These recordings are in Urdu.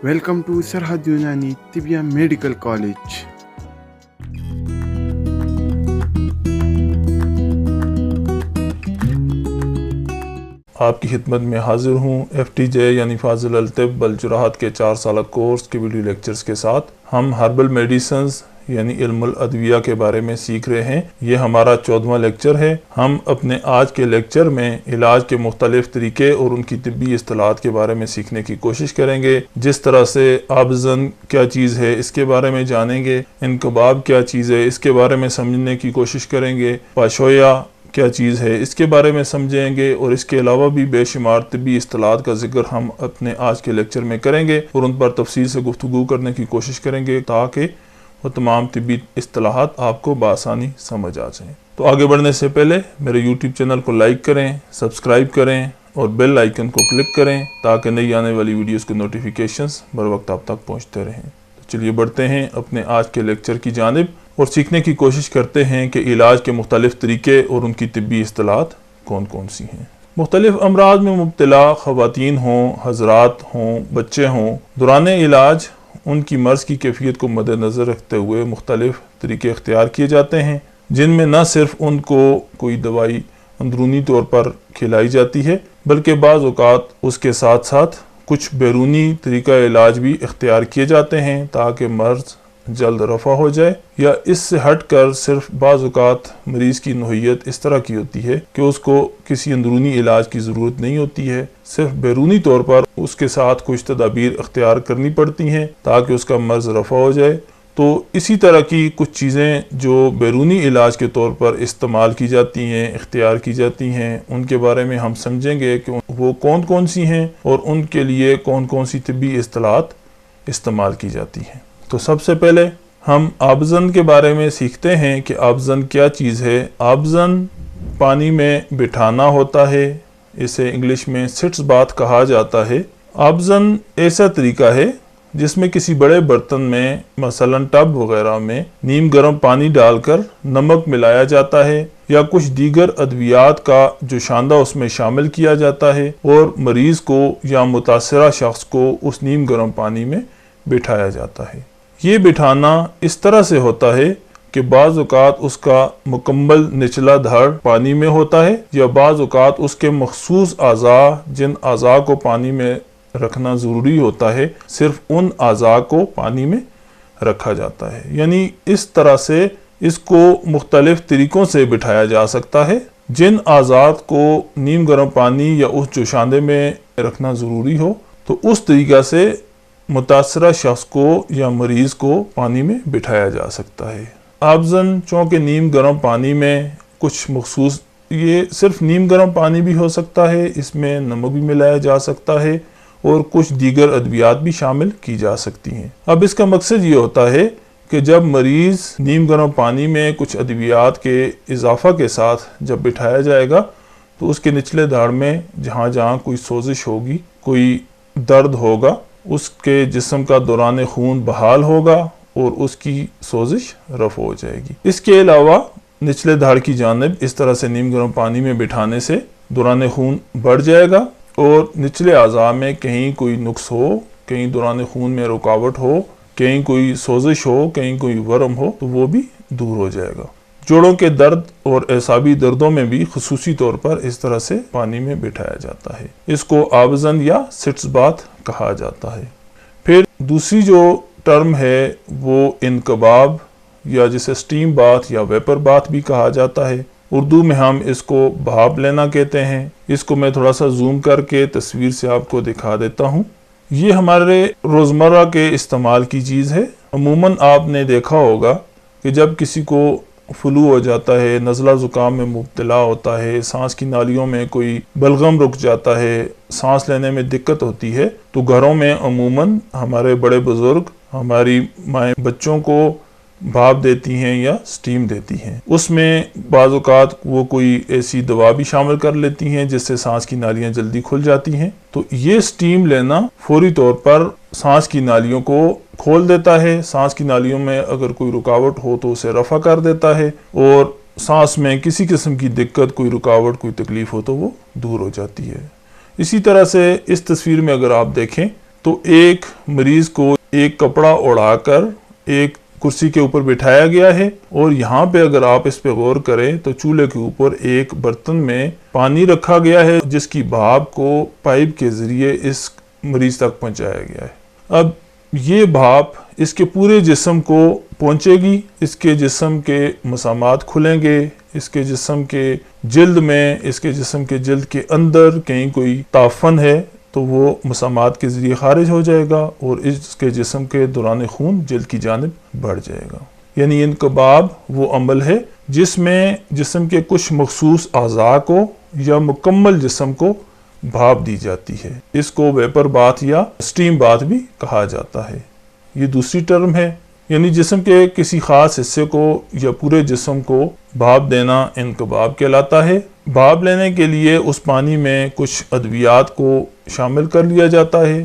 Welcome to Sarhad Yunani Tibia Medical College. آپ کی خدمت میں حاضر ہوں FTJ یعنی فاضل الطب الجراحات کے 4 سالہ کورس کے ویڈیو لیکچرز کے ساتھ۔ ہم ہربل میڈیسنز یعنی علم الادویہ کے بارے میں سیکھ رہے ہیں۔ یہ ہمارا 14واں لیکچر ہے۔ ہم اپنے آج کے لیکچر میں علاج کے مختلف طریقے اور ان کی طبی اصطلاحات کے بارے میں سیکھنے کی کوشش کریں گے۔ جس طرح سے آبزن کیا چیز ہے اس کے بارے میں جانیں گے، انقباب کیا چیز ہے اس کے بارے میں سمجھنے کی کوشش کریں گے، پاشویا کیا چیز ہے اس کے بارے میں سمجھیں گے، اور اس کے علاوہ بھی بے شمار طبی اصطلاحات کا ذکر ہم اپنے آج کے لیکچر میں کریں گے اور ان پر تفصیل سے گفتگو کرنے کی کوشش کریں گے تاکہ وہ تمام طبی اصطلاحات آپ کو بآسانی سمجھ آ جائیں۔ تو آگے بڑھنے سے پہلے میرے YouTube چینل کو لائک کریں، سبسکرائب کریں اور بیل آئیکن کو کلک کریں تاکہ نئی آنے والی ویڈیوز کے نوٹیفیکیشنز بر وقت آپ تک پہنچتے رہیں۔ تو چلیے بڑھتے ہیں اپنے آج کے لیکچر کی جانب اور سیکھنے کی کوشش کرتے ہیں کہ علاج کے مختلف طریقے اور ان کی طبی اصطلاحات کون کون سی ہیں۔ مختلف امراض میں مبتلا خواتین ہوں، حضرات ہوں، بچے ہوں، دوران علاج ان کی مرض کی کیفیت کو مد نظر رکھتے ہوئے مختلف طریقے اختیار کیے جاتے ہیں، جن میں نہ صرف ان کو کوئی دوائی اندرونی طور پر کھلائی جاتی ہے بلکہ بعض اوقات اس کے ساتھ ساتھ کچھ بیرونی طریقہ علاج بھی اختیار کیے جاتے ہیں تاکہ مرض جلد رفع ہو جائے، یا اس سے ہٹ کر صرف بعض اوقات مریض کی نوعیت اس طرح کی ہوتی ہے کہ اس کو کسی اندرونی علاج کی ضرورت نہیں ہوتی ہے، صرف بیرونی طور پر اس کے ساتھ کچھ تدابیر اختیار کرنی پڑتی ہیں تاکہ اس کا مرض رفع ہو جائے۔ تو اسی طرح کی کچھ چیزیں جو بیرونی علاج کے طور پر استعمال کی جاتی ہیں، اختیار کی جاتی ہیں، ان کے بارے میں ہم سمجھیں گے کہ وہ کون کون سی ہیں اور ان کے لیے کون کون سی طبی اصطلاحات استعمال کی جاتی ہیں۔ تو سب سے پہلے ہم آبزن کے بارے میں سیکھتے ہیں کہ آبزن کیا چیز ہے۔ آبزن پانی میں بٹھانا ہوتا ہے، اسے انگلش میں سٹس باتھ کہا جاتا ہے۔ آبزن ایسا طریقہ ہے جس میں کسی بڑے برتن میں مثلا ٹب وغیرہ میں نیم گرم پانی ڈال کر نمک ملایا جاتا ہے یا کچھ دیگر ادویات کا جو شاندہ اس میں شامل کیا جاتا ہے اور مریض کو یا متاثرہ شخص کو اس نیم گرم پانی میں بٹھایا جاتا ہے۔ یہ بٹھانا اس طرح سے ہوتا ہے کہ بعض اوقات اس کا مکمل نچلا دھڑ پانی میں ہوتا ہے یا بعض اوقات اس کے مخصوص اعضاء جن اعضاء کو پانی میں رکھنا ضروری ہوتا ہے صرف ان اعضاء کو پانی میں رکھا جاتا ہے۔ یعنی اس طرح سے اس کو مختلف طریقوں سے بٹھایا جا سکتا ہے۔ جن اعضاء کو نیم گرم پانی یا اس جوشاندے میں رکھنا ضروری ہو تو اس طریقہ سے متاثرہ شخص کو یا مریض کو پانی میں بٹھایا جا سکتا ہے۔ آبزن چونکہ نیم گرم پانی میں کچھ مخصوص، یہ صرف نیم گرم پانی بھی ہو سکتا ہے، اس میں نمک بھی ملایا جا سکتا ہے اور کچھ دیگر ادویات بھی شامل کی جا سکتی ہیں۔ اب اس کا مقصد یہ ہوتا ہے کہ جب مریض نیم گرم پانی میں کچھ ادویات کے اضافہ کے ساتھ جب بٹھایا جائے گا تو اس کے نچلے دھڑ میں جہاں جہاں کوئی سوزش ہوگی، کوئی درد ہوگا، اس کے جسم کا دوران خون بحال ہوگا اور اس کی سوزش رفع ہو جائے گی۔ اس کے علاوہ نچلے دھڑ کی جانب اس طرح سے نیم گرم پانی میں بٹھانے سے دوران خون بڑھ جائے گا اور نچلے اعضاء میں کہیں کوئی نقص ہو، کہیں دوران خون میں رکاوٹ ہو، کہیں کوئی سوزش ہو، کہیں کوئی ورم ہو تو وہ بھی دور ہو جائے گا۔ جوڑوں کے درد اور اعصابی دردوں میں بھی خصوصی طور پر اس طرح سے پانی میں بٹھایا جاتا ہے۔ اس کو آبزن یا سٹس باتھ کہا جاتا ہے۔ پھر دوسری جو ٹرم ہے وہ انقباب یا جسے سٹیم باتھ یا ویپر باتھ بھی کہا جاتا ہے۔ اردو میں ہم اس کو بھاپ لینا کہتے ہیں۔ اس کو میں تھوڑا سا زوم کر کے تصویر سے آپ کو دکھا دیتا ہوں۔ یہ ہمارے روزمرہ کے استعمال کی چیز ہے۔ عموماً آپ نے دیکھا ہوگا کہ جب کسی کو فلو ہو جاتا ہے، نزلہ زکام میں مبتلا ہوتا ہے، سانس کی نالیوں میں کوئی بلغم رک جاتا ہے، سانس لینے میں دقت ہوتی ہے تو گھروں میں عموماً ہمارے بڑے بزرگ ہماری مائیں بچوں کو بھاپ دیتی ہیں یا سٹیم دیتی ہیں۔ اس میں بعض اوقات وہ کوئی ایسی دوا بھی شامل کر لیتی ہیں جس سے سانس کی نالیاں جلدی کھل جاتی ہیں۔ تو یہ سٹیم لینا فوری طور پر سانس کی نالیوں کو کھول دیتا ہے، سانس کی نالیوں میں اگر کوئی رکاوٹ ہو تو اسے رفع کر دیتا ہے اور سانس میں کسی قسم کی دقت، کوئی رکاوٹ، کوئی تکلیف ہو تو وہ دور ہو جاتی ہے۔ اسی طرح سے اس تصویر میں اگر آپ دیکھیں تو ایک مریض کو ایک کپڑا اڑا کر ایک کرسی کے اوپر بٹھایا گیا ہے، اور یہاں پہ اگر آپ اس پہ غور کریں تو چولہے کے اوپر ایک برتن میں پانی رکھا گیا ہے جس کی بھاپ کو پائپ کے ذریعے اس مریض تک پہنچایا گیا ہے۔ اب یہ بھاپ اس کے پورے جسم کو پہنچے گی، اس کے جسم کے مسامات کھلیں گے، اس کے جسم کے جلد میں، اس کے جسم کے جلد کے اندر کہیں کوئی تعفن ہے تو وہ مسامات کے ذریعے خارج ہو جائے گا، اور اس کے جسم کے دوران خون جلد کی جانب بڑھ جائے گا۔ یعنی انقباض وہ عمل ہے جس میں جسم کے کچھ مخصوص اعضاء کو یا مکمل جسم کو بھاپ دی جاتی ہے۔ اس کو ویپر باتھ یا سٹیم باتھ بھی کہا جاتا ہے۔ یہ دوسری ٹرم ہے، یعنی جسم کے کسی خاص حصے کو یا پورے جسم کو بھاپ دینا انقباض کہلاتا ہے۔ بھاپ لینے کے لیے اس پانی میں کچھ ادویات کو شامل کر لیا جاتا ہے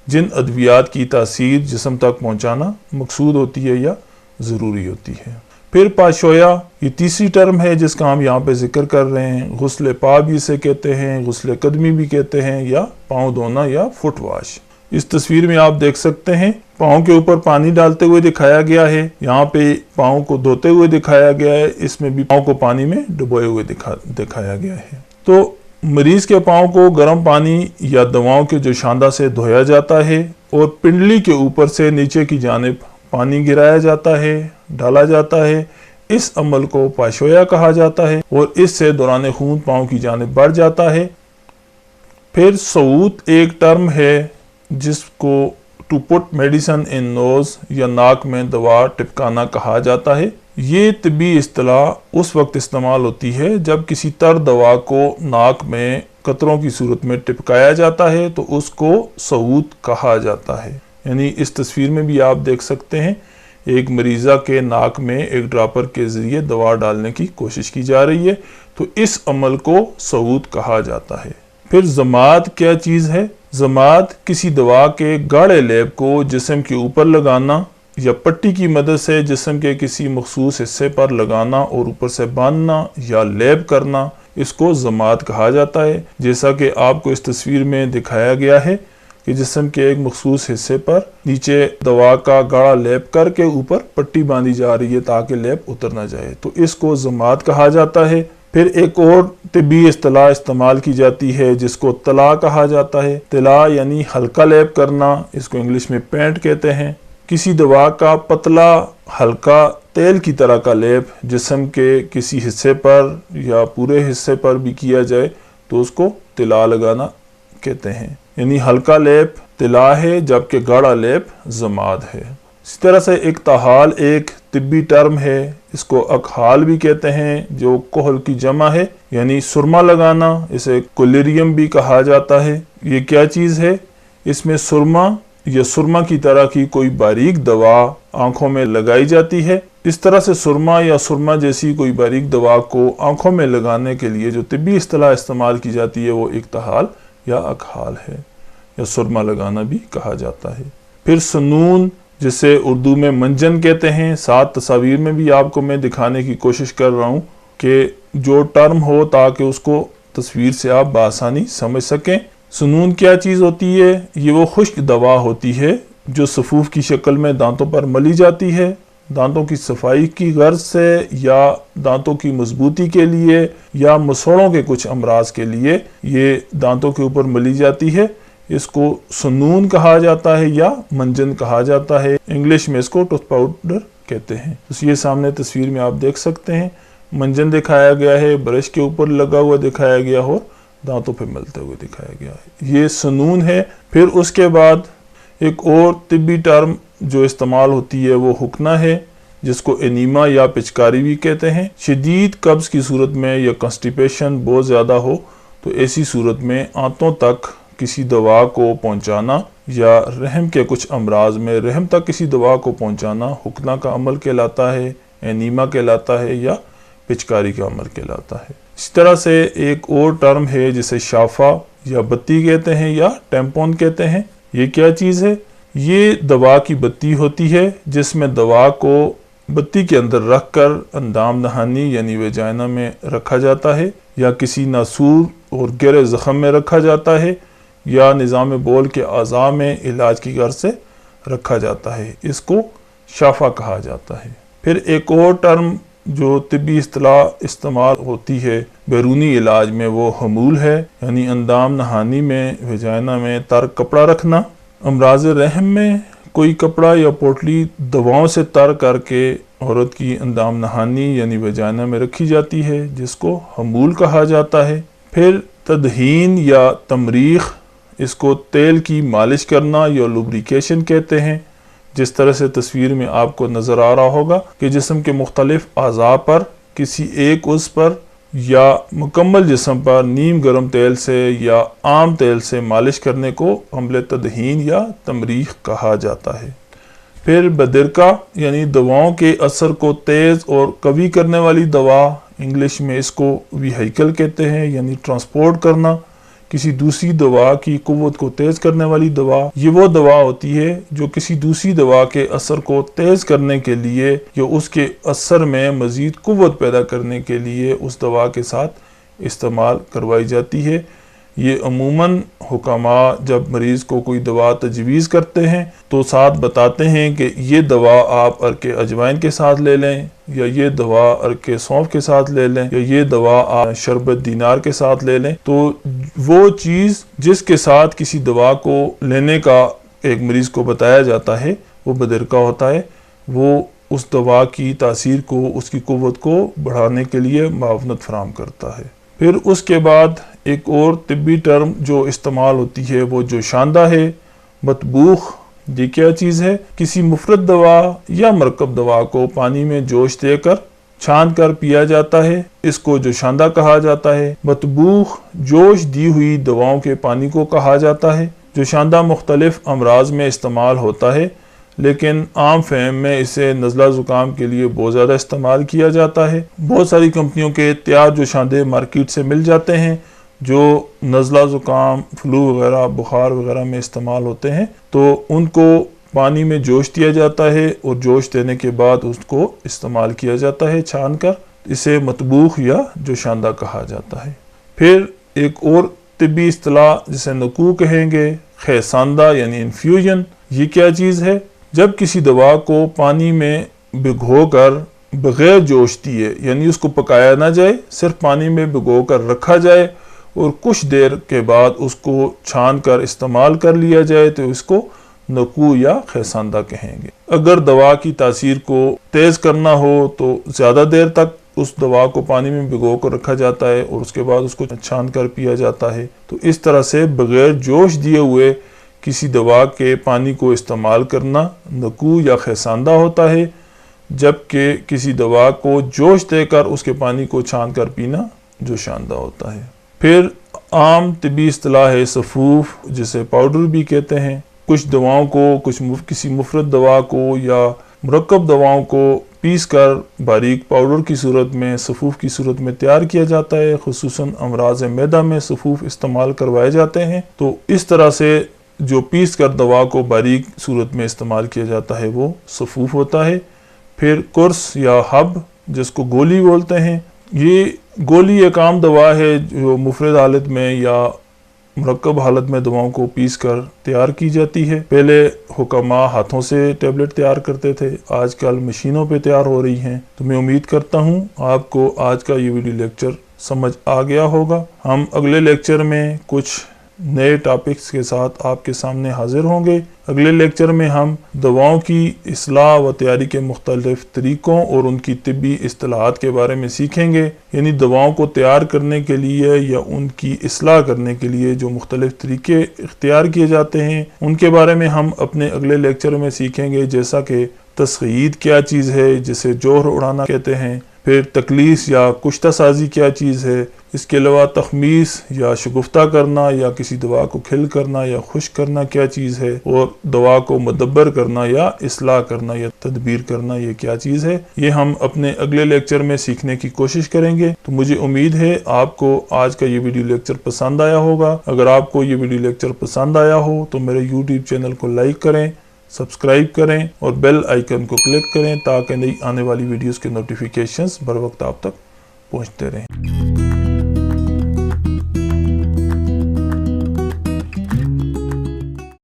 جن ادویات کی تاثیر جسم تک پہنچانا مقصود ہوتی ہے یا ضروری ہوتی ہے۔ پھر پاشویا، یہ تیسری ٹرم ہے جس کا ہم یہاں پہ ذکر کر رہے ہیں۔ غسل پا بھی اسے کہتے ہیں، غسل قدمی بھی کہتے ہیں، یا پاؤں دھونا یا فٹ واش۔ اس تصویر میں آپ دیکھ سکتے ہیں پاؤں کے اوپر پانی ڈالتے ہوئے دکھایا گیا ہے، یہاں پہ پاؤں کو دھوتے ہوئے دکھایا گیا ہے، اس میں بھی پاؤں کو پانی میں ڈبوئے ہوئے دکھایا گیا ہے۔ تو مریض کے پاؤں کو گرم پانی یا دواؤں کے جوشاندہ سے دھویا جاتا ہے، اور پنڈلی کے اوپر سے نیچے کی جانب پانی گرایا جاتا ہے، ڈالا جاتا ہے۔ اس عمل کو پاشویا کہا جاتا ہے، اور اس سے دوران خون پاؤں کی جانب بڑھ جاتا ہے۔ پھر صعود ایک ٹرم ہے جس کو ٹو پٹ میڈیسن ان نوز یا ناک میں دوا ٹپکانا کہا جاتا ہے۔ یہ طبی اصطلاح اس وقت استعمال ہوتی ہے جب کسی تر دوا کو ناک میں قطروں کی صورت میں ٹپکایا جاتا ہے تو اس کو صعود کہا جاتا ہے۔ یعنی اس تصویر میں بھی آپ دیکھ سکتے ہیں ایک مریضہ کے ناک میں ایک ڈراپر کے ذریعے دوا ڈالنے کی کوشش کی جا رہی ہے، تو اس عمل کو صعود کہا جاتا ہے۔ پھر ضماد کیا چیز ہے؟ ضماد کسی دوا کے گاڑھے لیپ کو جسم کے اوپر لگانا یا پٹی کی مدد سے جسم کے کسی مخصوص حصے پر لگانا اور اوپر سے باندھنا یا لیپ کرنا، اس کو ضماد کہا جاتا ہے۔ جیسا کہ آپ کو اس تصویر میں دکھایا گیا ہے کہ جسم کے ایک مخصوص حصے پر نیچے دوا کا گاڑھا لیپ کر کے اوپر پٹی باندھی جا رہی ہے تاکہ لیپ اتر نہ جائے، تو اس کو ضماد کہا جاتا ہے۔ پھر ایک اور طبی اصطلاح استعمال کی جاتی ہے جس کو طلا کہا جاتا ہے۔ طلا یعنی ہلکا لیپ کرنا، اس کو انگلش میں پینٹ کہتے ہیں۔ کسی دوا کا پتلا ہلکا تیل کی طرح کا لیپ جسم کے کسی حصے پر یا پورے حصے پر بھی کیا جائے تو اس کو طلا لگانا کہتے ہیں۔ یعنی ہلکا لیپ طلا ہے جبکہ گاڑھا لیپ ضماد ہے۔ اسی طرح سے اکتحال ایک طبی ٹرم ہے، اس کو اکحال بھی کہتے ہیں جو کحل کی جمع ہے، یعنی سرما لگانا، اسے کولیریم بھی کہا جاتا ہے۔ یہ کیا چیز ہے؟ اس میں سرما یا سرما کی طرح کی کوئی باریک دوا آنکھوں میں لگائی جاتی ہے۔ اس طرح سے سرما یا سرما جیسی کوئی باریک دوا کو آنکھوں میں لگانے کے لیے جو طبی اصطلاح استعمال کی جاتی ہے وہ اکتحال یا اکحال ہے، یا سرما لگانا بھی کہا جاتا ہے۔ پھر سنون جسے اردو میں منجن کہتے ہیں، 7 تصاویر میں بھی آپ کو میں دکھانے کی کوشش کر رہا ہوں کہ جو ٹرم ہو تاکہ اس کو تصویر سے آپ بآسانی سمجھ سکیں۔ سنون کیا چیز ہوتی ہے؟ یہ وہ خشک دوا ہوتی ہے جو صفوف کی شکل میں دانتوں پر ملی جاتی ہے، دانتوں کی صفائی کی غرض سے یا دانتوں کی مضبوطی کے لیے یا مسوڑوں کے کچھ امراض کے لیے یہ دانتوں کے اوپر ملی جاتی ہے۔ اس کو سنون کہا جاتا ہے یا منجن کہا جاتا ہے، انگلش میں اس کو ٹوتھ پاؤڈر کہتے ہیں۔ یہ سامنے تصویر میں آپ دیکھ سکتے ہیں منجن دکھایا گیا ہے، برش کے اوپر لگا ہوا دکھایا گیا اور دانتوں پہ ملتے ہوئے دکھایا گیا ہے، یہ سنون ہے۔ پھر اس کے بعد ایک اور طبی ٹرم جو استعمال ہوتی ہے وہ حقنہ ہے، جس کو انیما یا پچکاری بھی کہتے ہیں۔ شدید قبض کی صورت میں یا کنسٹیپیشن بہت زیادہ ہو تو ایسی صورت میں آنتوں تک کسی دوا کو پہنچانا یا رحم کے کچھ امراض میں رحم تک کسی دوا کو پہنچانا حقنہ کا عمل کہلاتا ہے، انیما کہلاتا ہے یا پچکاری کا عمل کہلاتا ہے۔ اسی طرح سے ایک اور ٹرم ہے جسے شافہ یا بتی کہتے ہیں یا ٹیمپون کہتے ہیں۔ یہ کیا چیز ہے؟ یہ دوا کی بتی ہوتی ہے جس میں دوا کو بتی کے اندر رکھ کر اندام نہانی یعنی ویجائنا میں رکھا جاتا ہے یا کسی ناسور اور گہرے زخم میں رکھا جاتا ہے۔ یا نظام بول کے اعضاء میں علاج کی غرض سے رکھا جاتا ہے، اس کو شافع کہا جاتا ہے۔ پھر ایک اور ٹرم جو طبی اصطلاح استعمال ہوتی ہے بیرونی علاج میں وہ حمول ہے، یعنی اندام نہانی میں ویجائنا میں تر کپڑا رکھنا۔ امراض رحم میں کوئی کپڑا یا پوٹلی دواؤں سے تر کر کے عورت کی اندام نہانی یعنی ویجائنا میں رکھی جاتی ہے، جس کو حمول کہا جاتا ہے۔ پھر تدہین یا تمریخ، اس کو تیل کی مالش کرنا یا لوبریکیشن کہتے ہیں، جس طرح سے تصویر میں آپ کو نظر آ رہا ہوگا کہ جسم کے مختلف اعضاء پر کسی ایک عضو پر یا مکمل جسم پر نیم گرم تیل سے یا عام تیل سے مالش کرنے کو عمل تدہین یا تمریخ کہا جاتا ہے۔ پھر بدرکہ یعنی دواؤں کے اثر کو تیز اور قوی کرنے والی دوا، انگلش میں اس کو ویہیکل کہتے ہیں، یعنی ٹرانسپورٹ کرنا کسی دوسری دوا کی قوت کو تیز کرنے والی دوا۔ یہ وہ دوا ہوتی ہے جو کسی دوسری دوا کے اثر کو تیز کرنے کے لیے یا اس کے اثر میں مزید قوت پیدا کرنے کے لیے اس دوا کے ساتھ استعمال کروائی جاتی ہے۔ یہ عموماً حکماء جب مریض کو کوئی دوا تجویز کرتے ہیں تو ساتھ بتاتے ہیں کہ یہ دوا آپ عرق اجوائن کے ساتھ لے لیں، یا یہ دوا عرق سونف کے ساتھ لے لیں، یا یہ دوا آپ شربت دینار کے ساتھ لے لیں۔ تو وہ چیز جس کے ساتھ کسی دوا کو لینے کا ایک مریض کو بتایا جاتا ہے وہ بدرکہ ہوتا ہے، وہ اس دوا کی تاثیر کو، اس کی قوت کو بڑھانے کے لیے معاونت فراہم کرتا ہے۔ پھر اس کے بعد ایک اور طبی ٹرم جو استعمال ہوتی ہے وہ جوشاندہ ہے۔ مطبوخ یہ کیا چیز ہے؟ کسی مفرد دوا یا مرکب دوا کو پانی میں جوش دے کر چھان کر پیا جاتا ہے، اس کو جوشاندہ کہا جاتا ہے۔ مطبوخ جوش دی ہوئی دواؤں کے پانی کو کہا جاتا ہے۔ جوشاندہ مختلف امراض میں استعمال ہوتا ہے، لیکن عام فہم میں اسے نزلہ زکام کے لیے بہت زیادہ استعمال کیا جاتا ہے۔ بہت ساری کمپنیوں کے تیار جوشاندے مارکیٹ سے مل جاتے ہیں جو نزلہ زکام، فلو وغیرہ، بخار وغیرہ میں استعمال ہوتے ہیں، تو ان کو پانی میں جوش دیا جاتا ہے اور جوش دینے کے بعد اس کو استعمال کیا جاتا ہے چھان کر، اسے مطبوخ یا جوشاندہ کہا جاتا ہے۔ پھر ایک اور طبی اصطلاح جسے نکوع کہیں گے، خیساندہ یعنی انفیوژن۔ یہ کیا چیز ہے؟ جب کسی دوا کو پانی میں بھگو کر بغیر جوش دیے، یعنی اس کو پکایا نہ جائے، صرف پانی میں بھگو کر رکھا جائے اور کچھ دیر کے بعد اس کو چھان کر استعمال کر لیا جائے، تو اس کو نکوع یا خیساندہ کہیں گے۔ اگر دوا کی تاثیر کو تیز کرنا ہو تو زیادہ دیر تک اس دوا کو پانی میں بھگو کر رکھا جاتا ہے اور اس کے بعد اس کو چھان کر پیا جاتا ہے۔ تو اس طرح سے بغیر جوش دیے ہوئے کسی دوا کے پانی کو استعمال کرنا نکوع یا خیساندہ ہوتا ہے، جبکہ کسی دوا کو جوش دے کر اس کے پانی کو چھان کر پینا جوشاندہ ہوتا ہے۔ پھر عام طبی اصطلاح ہے صفوف، جسے پاؤڈر بھی کہتے ہیں۔ کچھ دواؤں کو، کسی مفرد دوا کو یا مرکب دواؤں کو پیس کر باریک پاؤڈر کی صورت میں، صفوف کی صورت میں تیار کیا جاتا ہے، خصوصاً امراض معدہ میں صفوف استعمال کروائے جاتے ہیں۔ تو اس طرح سے جو پیس کر دوا کو باریک صورت میں استعمال کیا جاتا ہے وہ صفوف ہوتا ہے۔ پھر قرص یا حب، جس کو گولی بولتے ہیں، یہ گولی ایک عام دوا ہے جو مفرد حالت میں یا مرکب حالت میں دواؤں کو پیس کر تیار کی جاتی ہے۔ پہلے حکماء ہاتھوں سے ٹیبلٹ تیار کرتے تھے، آج کل مشینوں پہ تیار ہو رہی ہیں۔ تو میں امید کرتا ہوں آپ کو آج کا یہ ویڈیو لیکچر سمجھ آ گیا ہوگا۔ ہم اگلے لیکچر میں کچھ نئے ٹاپکس کے ساتھ آپ کے سامنے حاضر ہوں گے۔ اگلے لیکچر میں ہم دواؤں کی اصلاح و تیاری کے مختلف طریقوں اور ان کی طبی اصطلاحات کے بارے میں سیکھیں گے، یعنی دواؤں کو تیار کرنے کے لیے یا ان کی اصلاح کرنے کے لیے جو مختلف طریقے اختیار کیے جاتے ہیں ان کے بارے میں ہم اپنے اگلے لیکچر میں سیکھیں گے، جیسا کہ تسخید کیا چیز ہے جسے جوہر اڑانا کہتے ہیں، پھر تکلیس یا کشتہ سازی کیا چیز ہے، اس کے علاوہ تخمیس یا شگفتہ کرنا یا کسی دوا کو کھل کرنا یا خشک کرنا کیا چیز ہے، اور دوا کو مدبر کرنا یا اصلاح کرنا یا تدبیر کرنا یہ کیا چیز ہے۔ یہ ہم اپنے اگلے لیکچر میں سیکھنے کی کوشش کریں گے۔ تو مجھے امید ہے آپ کو آج کا یہ ویڈیو لیکچر پسند آیا ہوگا۔ اگر آپ کو یہ ویڈیو لیکچر پسند آیا ہو تو میرے یوٹیوب چینل کو لائک کریں، سبسکرائب کریں اور بیل آئیکن کو کلک کریں تاکہ نئی آنے والی ویڈیوز کے نوٹیفیکیشنز بر وقت آپ تک پہنچتے رہیں۔